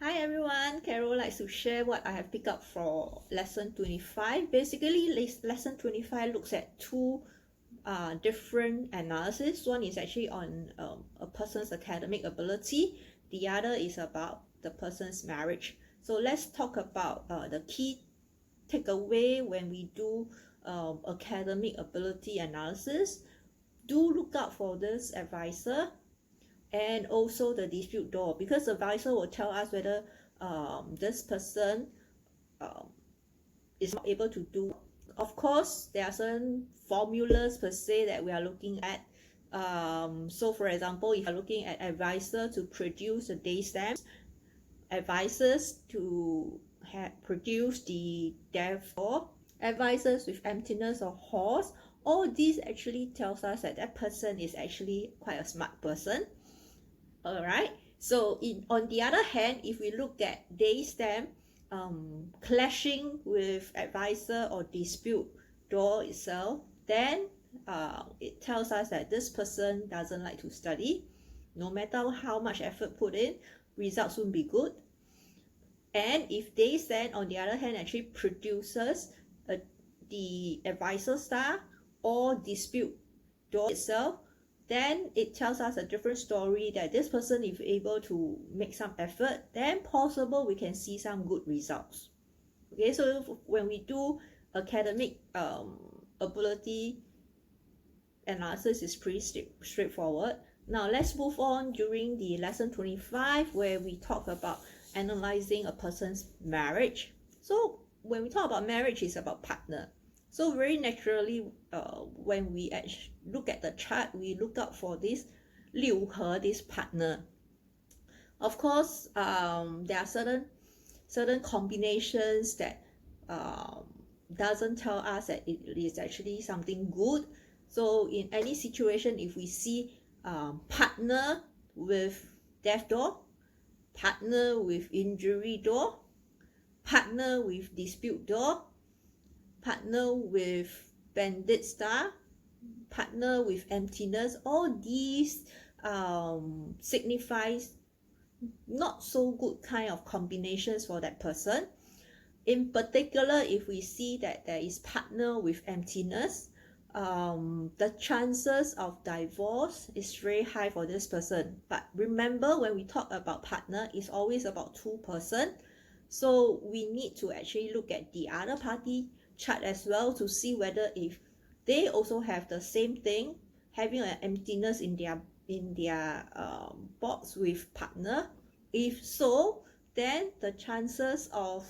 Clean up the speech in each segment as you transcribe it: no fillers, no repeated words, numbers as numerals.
Hi everyone, Carol likes to share what I have picked up for lesson 25. Basically, lesson 25 looks at two different analysis. One is actually on a person's academic ability. The other is about the person's marriage. So let's talk about the key takeaway when we do academic ability analysis. Do look out for this advisor and also the dispute door, because the advisor will tell us whether this person um, is not able to do. Of course, there are certain formulas per se that we are looking at. So for example, if you're looking at advisor to produce the day stamps, advisors to produce the death door, advisors with emptiness or horse, all these actually tells us that that person is actually quite a smart person. All right, so on the other hand, if we look at day stamp clashing with advisor or dispute door itself, then it tells us that this person doesn't like to study. No matter how much effort put in, results won't be good. And if day stamp on the other hand actually produces the advisor star or dispute door itself, then it tells us a different story, that this person, if able to make some effort, then possible we can see some good results. Okay, so when we do academic ability analysis, is pretty straightforward. Now let's move on during the lesson 25, where we talk about analyzing a person's marriage. So when we talk about marriage, it's about partner. So very naturally, when we look at the chart, we look out for this 六合, this partner. Of course, there are certain combinations that doesn't tell us that it is actually something good. So in any situation, if we see partner with death door, partner with injury door, partner with dispute door, partner with bandit star, partner with emptiness, all these signifies not so good kind of combinations for that person. In particular, if we see that there is partner with emptiness, the chances of divorce is very high for this person. But remember, when we talk about partner, it's always about two person. So we need to actually look at the other party chart as well to see whether if they also have the same thing, having an emptiness in their box with partner. If so, then the chances of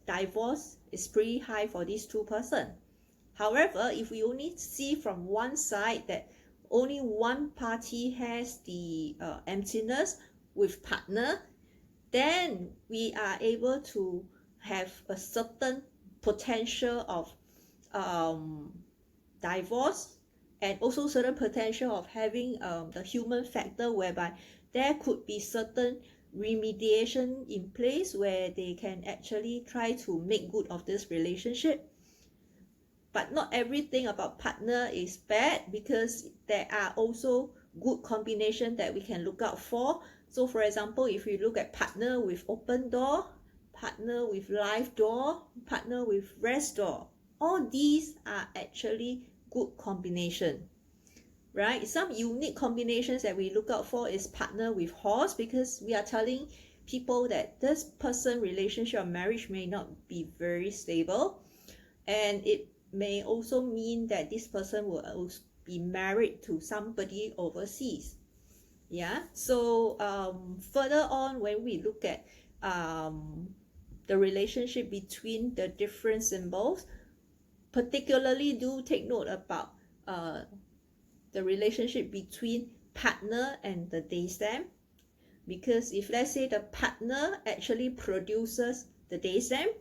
divorce is pretty high for these two person. However, if we only see from one side that only one party has the emptiness with partner, then we are able to have a certain potential of divorce, and also certain potential of having the human factor, whereby there could be certain remediation in place where they can actually try to make good of this relationship. But not everything about partner is bad, because there are also good combination that we can look out for. So for example, if we look at partner with open door, partner with live door, partner with rest door, all these are actually good combination, right? Some unique combinations that we look out for is partner with horse, because we are telling people that this person relationship or marriage may not be very stable, and it may also mean that this person will also be married to somebody overseas. Yeah, so further on, when we look at the relationship between the different symbols, particularly do take note about the relationship between partner and the day stamp, because if let's say the partner actually produces the day stamp,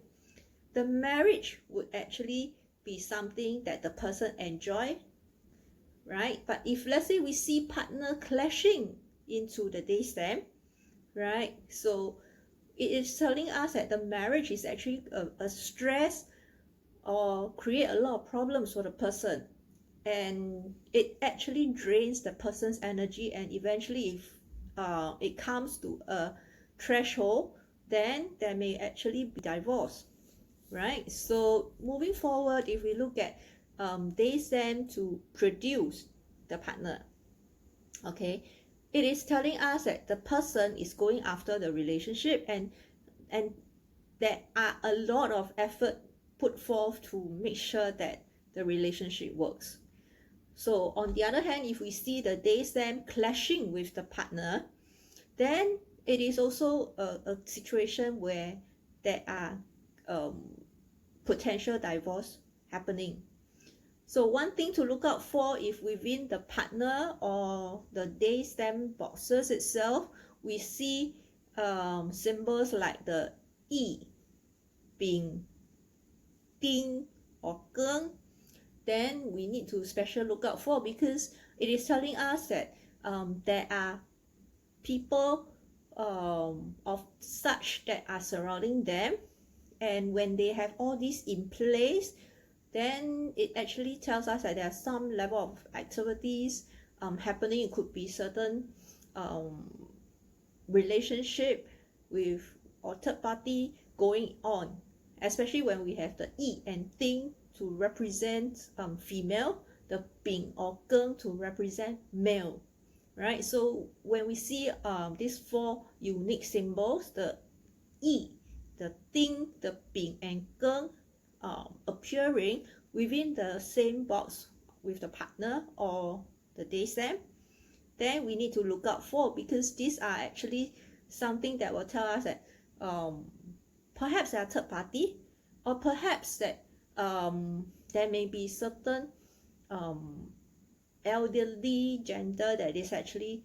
the marriage would actually be something that the person enjoy, right? But if let's say we see partner clashing into the day stamp, right, so it is telling us that the marriage is actually a stress or create a lot of problems for the person, and it actually drains the person's energy, and eventually if it comes to a threshold, then there may actually be divorce, right? So moving forward, if we look at DSM to produce the partner, okay, it is telling us that the person is going after the relationship, and there are a lot of effort put forth to make sure that the relationship works. So on the other hand, if we see the DSM clashing with the partner, then it is also a situation where there are potential divorce happening. So one thing to look out for, if within the partner or the DSM boxes itself, we see symbols like the E being Ding or Geng, then we need to special look out for, because it is telling us that there are people of such that are surrounding them, and when they have all this in place, then it actually tells us that there are some level of activities happening. It could be certain relationship with or third party going on, especially when we have the yi and ting to represent female, the bing or geng to represent male, right? So when we see these four unique symbols, the yi, the ting, the bing, and geng appearing within the same box with the partner or the DSM, then we need to look out for, because these are actually something that will tell us that perhaps they are third party, or perhaps that there may be certain elderly gender that is actually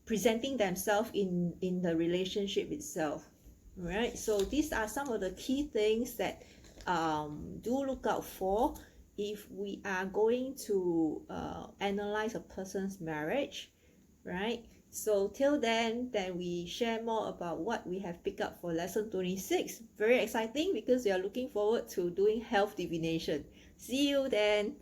presenting themselves in the relationship itself, right? So these are some of the key things that do look out for if we are going to analyze a person's marriage, right? So till then we share more about what we have picked up for lesson 26. Very exciting, because we are looking forward to doing health divination. See you then.